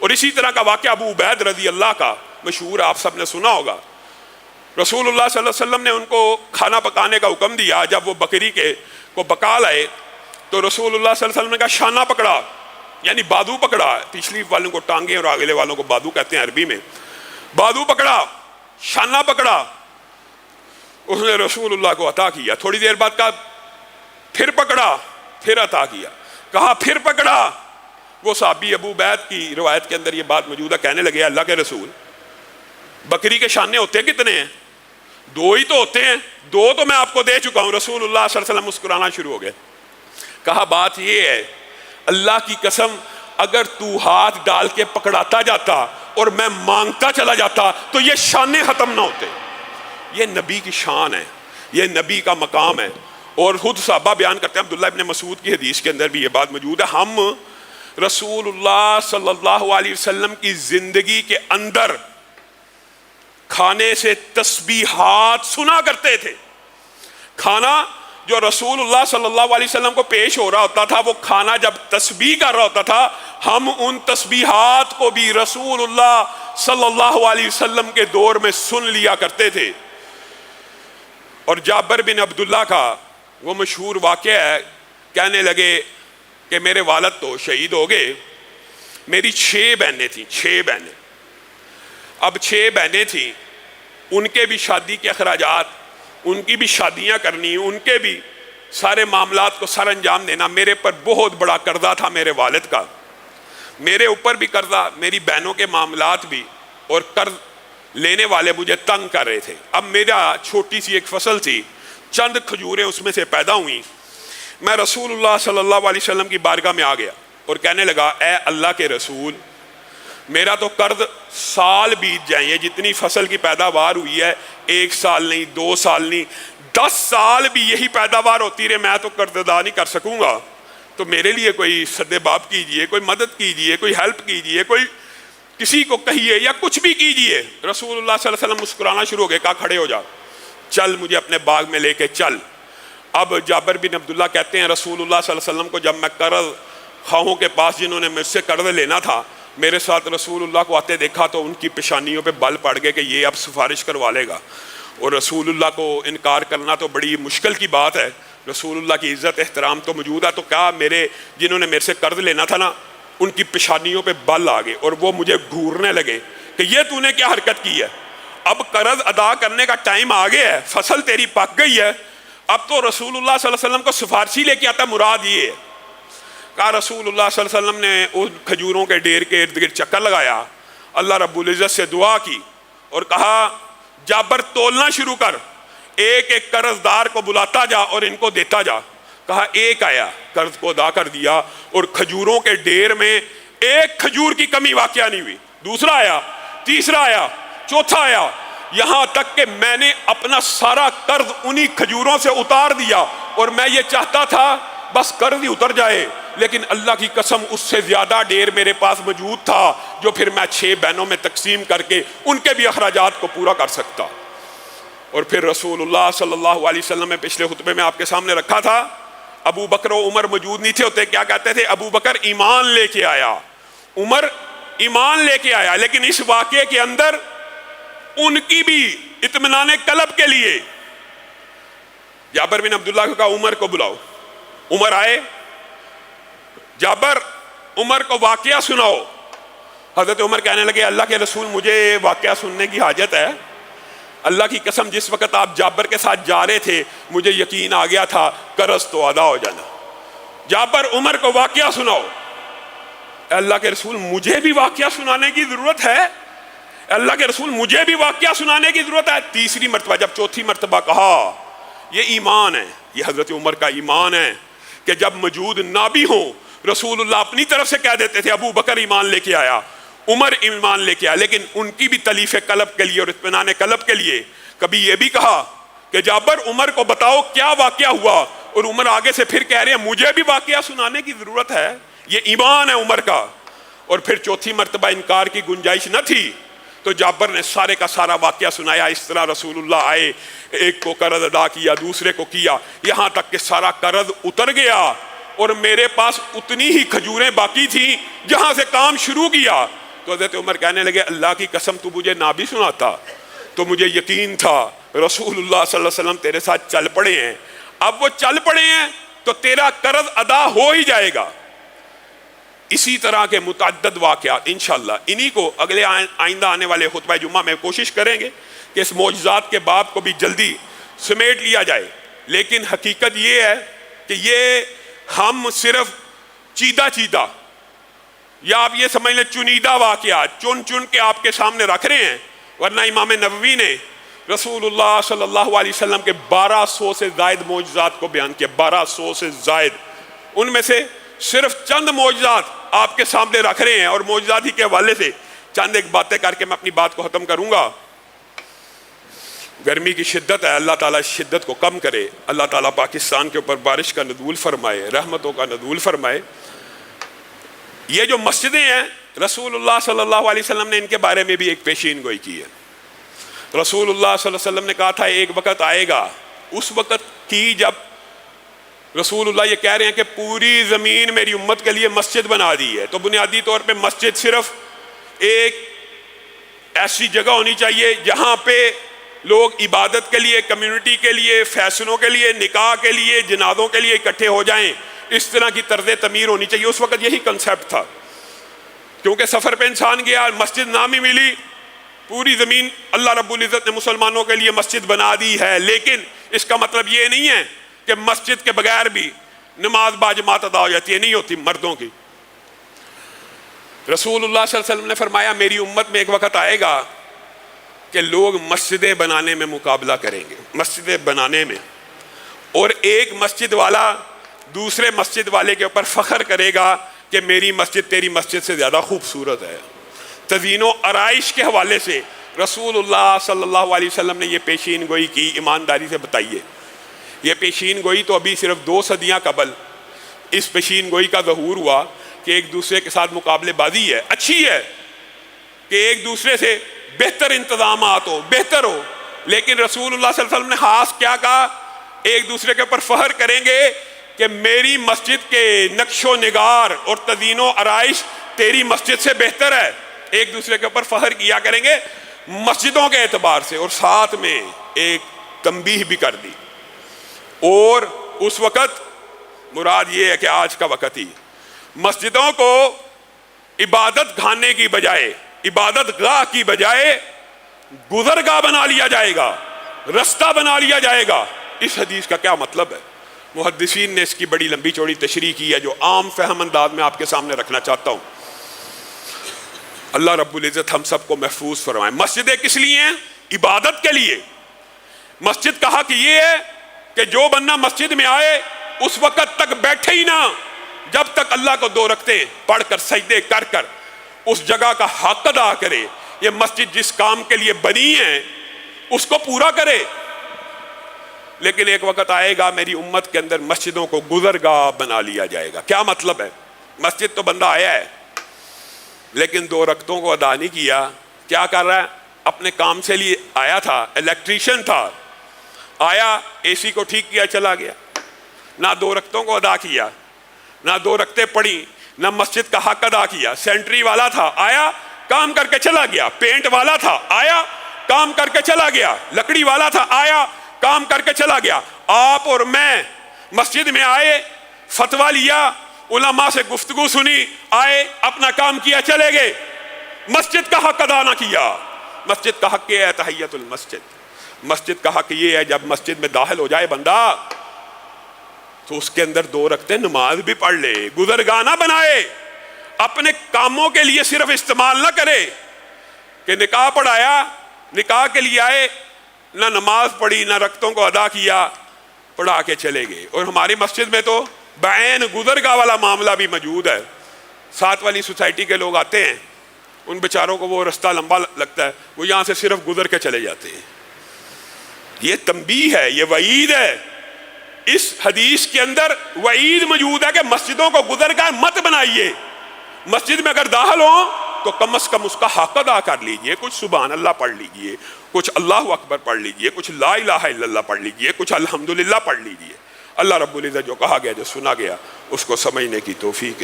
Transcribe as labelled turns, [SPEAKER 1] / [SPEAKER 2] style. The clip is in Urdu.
[SPEAKER 1] اور اسی طرح کا واقعہ ابو عبید رضی اللہ کا مشہور، آپ سب نے سنا ہوگا۔ رسول اللہ صلی اللہ علیہ وسلم نے ان کو کھانا پکانے کا حکم دیا۔ جب وہ بکری کو پکا لائے تو رسول اللہ صلی اللہ علیہ وسلم نے کہا شانہ پکڑا، یعنی بادو پکڑا۔ پچھلی والوں کو ٹانگیں اور آگلے والوں کو بادو کہتے ہیں عربی میں۔ بادو پکڑا، شانہ پکڑا، اس نے رسول اللہ کو عطا کیا۔ تھوڑی دیر بعد کہا پھر پکڑا، پھر عطا کیا، کہا پھر پکڑا۔ وہ صحابی ابو عبید کی روایت کے اندر یہ بات موجود ہے، کہنے لگے اللہ کے رسول بکری کے شانے ہوتے کتنے ہیں؟ 2 ہی تو ہوتے ہیں، 2 تو میں آپ کو دے چکا ہوں۔ رسول اللہ صلی اللہ علیہ وسلم مسکرانا شروع ہو گئے۔ کہا بات یہ ہے اللہ کی قسم اگر تو ہاتھ ڈال کے پکڑاتا جاتا اور میں مانگتا چلا جاتا تو یہ شانے ختم نہ ہوتے۔ یہ نبی کی شان ہے، یہ نبی کا مقام ہے۔ اور خود صحابہ بیان کرتے ہیں، عبداللہ ابن مسعود کی حدیث کے اندر بھی یہ بات موجود ہے، ہم رسول اللہ صلی اللہ علیہ وسلم کی زندگی کے اندر کھانے سے تسبیحات سنا کرتے تھے۔ کھانا جو رسول اللہ صلی اللہ علیہ وسلم کو پیش ہو رہا ہوتا تھا، وہ کھانا جب تسبیح کر رہا ہوتا تھا، ہم ان تسبیحات کو بھی رسول اللہ صلی اللہ علیہ وسلم کے دور میں سن لیا کرتے تھے۔ اور جابر بن عبداللہ کا وہ مشہور واقعہ ہے، کہنے لگے کہ میرے والد تو شہید ہو گئے، میری 6 بہنیں تھیں، 6 بہنیں۔ اب 6 بہنیں تھیں، ان کے بھی شادی کے اخراجات، ان کی بھی شادیاں کرنی، ان کے بھی سارے معاملات کو سر انجام دینا۔ میرے پر بہت بڑا قرضہ تھا میرے والد کا، میرے اوپر بھی قرضہ، میری بہنوں کے معاملات بھی، اور قرض لینے والے مجھے تنگ کر رہے تھے۔ اب میرا چھوٹی سی ایک فصل تھی، چند کھجوریں اس میں سے پیدا ہوئیں۔ میں رسول اللہ صلی اللہ علیہ وسلم کی بارگاہ میں آ گیا اور کہنے لگا اے اللہ کے رسول، میرا تو قرض سال بیت جائیں، یہ جتنی فصل کی پیداوار ہوئی ہے 1 سال نہیں، 2 سال نہیں، 10 سال بھی یہی پیداوار ہوتی رہے، میں تو قرض ادا نہیں کر سکوں گا، تو میرے لیے کوئی سد باب کیجئے، کوئی مدد کیجئے، کوئی ہیلپ کیجئے، کوئی کسی کو کہیے یا کچھ بھی کیجئے۔ رسول اللہ صلی اللہ علیہ وسلم مسکرانا شروع ہو گئے، کہا کھڑے ہو جا، چل مجھے اپنے باغ میں لے کے چل۔ اب جابر بن عبداللہ کہتے ہیں رسول اللہ صلی اللہ علیہ وسلم کو جب میں قرض خواہوں کے پاس جنہوں نے مجھ سے قرض لینا تھا میرے ساتھ رسول اللہ کو آتے دیکھا تو ان کی پیشانیوں پہ بل پڑ گئے کہ یہ اب سفارش کروا لے گا، اور رسول اللہ کو انکار کرنا تو بڑی مشکل کی بات ہے۔ رسول اللہ کی عزت احترام تو موجود ہے، تو کیا میرے جنہوں نے میرے سے قرض لینا تھا نا ان کی پیشانیوں پہ بل آ گئے اور وہ مجھے گھورنے لگے کہ یہ تو نے کیا حرکت کی ہے، اب قرض ادا کرنے کا ٹائم آ گیا ہے، فصل تیری پک گئی ہے، اب تو رسول اللہ صلی اللہ علیہ وسلم کو سفارشی لے کے آتا، مراد یہ ہے۔ کہا رسول اللہ صلی اللہ علیہ وسلم نے ان کھجوروں کے ڈھیر کے ارد گرد چکر لگایا، اللہ رب العزت سے دعا کی اور کہا جابر تولنا شروع کر، ایک ایک قرض دار کو بلاتا جا اور ان کو دیتا جا۔ کہا ایک آیا، قرض کو ادا کر دیا اور کھجوروں کے ڈھیر میں ایک کھجور کی کمی واقعہ نہیں ہوئی۔ دوسرا آیا، تیسرا آیا، چوتھا آیا، یہاں تک کہ میں نے اپنا سارا قرض انہی کھجوروں سے اتار دیا، اور میں یہ چاہتا تھا بس قرض ہی اتر جائے، لیکن اللہ کی قسم اس سے زیادہ ڈھیر میرے پاس موجود تھا جو پھر میں 6 بہنوں میں تقسیم کر کے ان کے بھی اخراجات کو پورا کر سکتا۔ اور پھر رسول اللہ صلی اللہ علیہ وسلم نے پچھلے خطبے میں آپ کے سامنے رکھا تھا، ابو بکر و عمر موجود نہیں تھے ہوتے، کیا کہتے تھے؟ ابو بکر ایمان لے کے آیا، عمر ایمان لے کے آیا، لیکن اس واقعے کے اندر ان کی بھی اطمینان قلب کے لیے جابر بن عبداللہ کو کہا عمر کو بلاؤ۔ عمر آئے، جابر عمر کو واقعہ سناؤ۔ حضرت عمر کہنے لگے اللہ کے رسول مجھے واقعہ سننے کی حاجت ہے، اللہ کی قسم جس وقت آپ جابر کے ساتھ جا رہے تھے مجھے یقین آ گیا تھا قرض تو ادا ہو جانا۔ جابر عمر کو واقعہ سناؤ۔ اللہ کے رسول مجھے بھی واقعہ سنانے کی ضرورت ہے، اللہ کے رسول مجھے بھی واقعہ سنانے کی ضرورت ہے۔ تیسری مرتبہ جب چوتھی مرتبہ کہا، یہ ایمان ہے، یہ حضرت عمر کا ایمان ہے کہ جب موجود نہ بھی ہوں رسول اللہ اپنی طرف سے کہہ دیتے تھے ابو بکر ایمان لے کے آیا، عمر ایمان لے کے آیا، لیکن ان کی بھی تلیف قلب کے لیے اور اطمینان قلب کے لیے کبھی یہ بھی کہا کہ جابر عمر کو بتاؤ کیا واقعہ ہوا، اور عمر آگے سے پھر کہہ رہے ہیں مجھے بھی واقعہ سنانے کی ضرورت ہے، یہ ایمان ہے عمر کا۔ اور پھر چوتھی مرتبہ انکار کی گنجائش نہ تھی تو جابر نے سارے کا سارا واقعہ سنایا، اس طرح رسول اللہ آئے، ایک کو قرض ادا کیا، دوسرے کو کیا، یہاں تک کہ سارا قرض اتر گیا اور میرے پاس اتنی ہی کھجوریں باقی تھیں جہاں سے کام شروع کیا۔ تو تو حضرت عمر کہنے لگے اللہ کی قسم تو مجھے نہ بھی سناتا تو مجھے یقین تھا رسول اللہ صلی اللہ علیہ وسلم تیرے ساتھ چل پڑے ہیں، اب وہ چل پڑے ہیں تو تیرا قرض ادا ہو ہی جائے گا۔ اسی طرح کے متعدد واقعات انشاءاللہ انہی کو اگلے آئندہ آنے والے خطبہ جمعہ میں کوشش کریں گے کہ اس معجزات کے باب کو بھی جلدی سمیٹ لیا جائے، لیکن حقیقت یہ ہے کہ یہ ہم صرف چیدہ یا آپ یہ سمجھ لیں چنیدہ واقعات چن کے آپ کے سامنے رکھ رہے ہیں، ورنہ امام نووی نے رسول اللہ صلی اللہ علیہ وسلم کے 1200 سے زائد معجزات کو بیان کیا، 1200 سے زائد، ان میں سے صرف چند معجزات آپ کے سامنے رکھ رہے ہیں، اور معجزات ہی کے حوالے سے چند ایک باتیں کر کے میں اپنی بات کو ختم کروں گا۔ گرمی کی شدت ہے، اللہ تعالیٰ شدت کو کم کرے، اللہ تعالیٰ پاکستان کے اوپر بارش کا نزول فرمائے، رحمتوں کا نزول فرمائے۔ یہ جو مسجدیں ہیں رسول اللہ صلی اللہ علیہ وسلم نے ان کے بارے میں بھی ایک پیشین گوئی کی ہے۔ رسول اللہ صلی اللہ علیہ وسلم نے کہا تھا ایک وقت آئے گا، اس وقت کی جب رسول اللہ یہ کہہ رہے ہیں کہ پوری زمین میری امت کے لیے مسجد بنا دی ہے، تو بنیادی طور پہ مسجد صرف ایک ایسی جگہ ہونی چاہیے جہاں پہ لوگ عبادت کے لیے، کمیونٹی کے لیے، فیصلوں کے لیے، نکاح کے لیے، جنازوں کے لیے اکٹھے ہو جائیں، اس طرح کی طرز تعمیر ہونی چاہیے۔ اس وقت یہی کنسیپٹ تھا، کیونکہ سفر پہ انسان گیا، مسجد نام ہی ملی، پوری زمین اللہ رب العزت نے مسلمانوں کے لیے مسجد بنا دی ہے، لیکن اس کا مطلب یہ نہیں ہے کہ مسجد کے بغیر بھی نماز باجماعت ادا ہو جاتی ہے، نہیں ہوتی مردوں کی۔ رسول اللہ صلی اللہ علیہ وسلم نے فرمایا میری امت میں ایک وقت آئے گا کہ لوگ مسجدیں بنانے میں مقابلہ کریں گے، مسجدیں بنانے میں، اور ایک مسجد والا دوسرے مسجد والے کے اوپر فخر کرے گا کہ میری مسجد تیری مسجد سے زیادہ خوبصورت ہے۔ تزئین و آرائش کے حوالے سے رسول اللہ صلی اللہ علیہ وسلم نے یہ پیشین گوئی کی، ایمانداری سے بتائیے یہ پیشین گوئی تو ابھی صرف 2 صدیاں قبل اس پیشین گوئی کا ظہور ہوا کہ ایک دوسرے کے ساتھ مقابلے بازی ہے، اچھی ہے کہ ایک دوسرے سے بہتر انتظامات ہو، بہتر ہو، لیکن رسول اللہ صلی اللہ علیہ وسلم نے خاص کیا کہا، ایک دوسرے کے اوپر فخر کریں گے کہ میری مسجد کے نقش و نگار اور تزئین و آرائش تیری مسجد سے بہتر ہے، ایک دوسرے کے اوپر فخر کیا کریں گے مسجدوں کے اعتبار سے۔ اور ساتھ میں ایک تنبیہ بھی کر دی، اور اس وقت مراد یہ ہے کہ آج کا وقت ہی مسجدوں کو عبادت خانے کی بجائے، عبادت گاہ کی بجائے گزرگاہ بنا لیا جائے گا، رستہ بنا لیا جائے گا۔ اس حدیث کا کیا مطلب ہے؟ محدثین نے اس کی بڑی لمبی چوڑی تشریح کی ہے جو عام فہم انداز میں آپ کے سامنے رکھنا چاہتا ہوں۔ اللہ رب العزت ہم سب کو محفوظ فرمائے۔ مسجدیں کس لیے ہیں؟ عبادت کے لیے۔ مسجد کا حق یہ ہے کہ جو بندہ مسجد میں آئے اس وقت تک بیٹھے ہی نہ جب تک اللہ کو 2 رکعتیں پڑھ کر سجدے کر کر اس جگہ کا حق ادا کرے۔ یہ مسجد جس کام کے لیے بنی ہے اس کو پورا کرے۔ لیکن ایک وقت آئے گا میری امت کے اندر مسجدوں کو گزرگاہ بنا لیا جائے گا۔ کیا مطلب ہے؟ مسجد تو بندہ آیا ہے لیکن 2 رکعتوں کو ادا نہیں کیا، کیا کر رہا ہے؟ اپنے کام سے لیے آیا تھا، الیکٹریشین تھا، آیا اے سی کو ٹھیک کیا چلا گیا، نہ 2 رکعتوں کو ادا کیا، نہ 2 رکعتیں پڑھی، نہ مسجد کا حق ادا کیا۔ سینٹری والا تھا، آیا کام کر کے چلا گیا، پینٹ والا تھا، آیا کام کر کے چلا گیا، لکڑی والا تھا، آیا کام کر کے چلا گیا۔ آپ اور میں مسجد میں آئے، فتویٰ لیا، علماء سے گفتگو سنی، آئے اپنا کام کیا چلے گئے، مسجد کا حق ادا نہ کیا۔ مسجد کا حق یہ ہے تحیۃ المسجد، مسجد کا حق یہ ہے جب مسجد میں داخل ہو جائے بندہ تو اس کے اندر 2 رکعتیں نماز بھی پڑھ لے، گزرگاہ نہ بنائے، اپنے کاموں کے لیے صرف استعمال نہ کرے کہ نکاح پڑھایا، نکاح کے لیے آئے، نہ نماز پڑھی نہ رکعتوں کو ادا کیا، پڑھا کے چلے گئے۔ اور ہماری مسجد میں تو بعین گزرگاہ والا معاملہ بھی موجود ہے۔ ساتھ والی سوسائٹی کے لوگ آتے ہیں، ان بیچاروں کو وہ رستہ لمبا لگتا ہے، وہ یہاں سے صرف گزر کے چلے جاتے ہیں۔ یہ تنبیہ ہے، یہ وعید ہے۔ اس حدیث کے اندر وعید موجود ہے کہ مسجدوں کو گزرگاہ مت بنائیے۔ مسجد میں اگر داخل ہوں تو کم از کم اس کا حق ادا کر لیجئے، کچھ سبحان اللہ پڑھ لیجئے، کچھ اللہ اکبر پڑھ لیجئے، کچھ لا الہ الا اللہ پڑھ لیجئے، کچھ الحمدللہ پڑھ لیجئے۔ اللہ رب العزت جو کہا گیا، جو سنا گیا، اس کو سمجھنے کی توفیق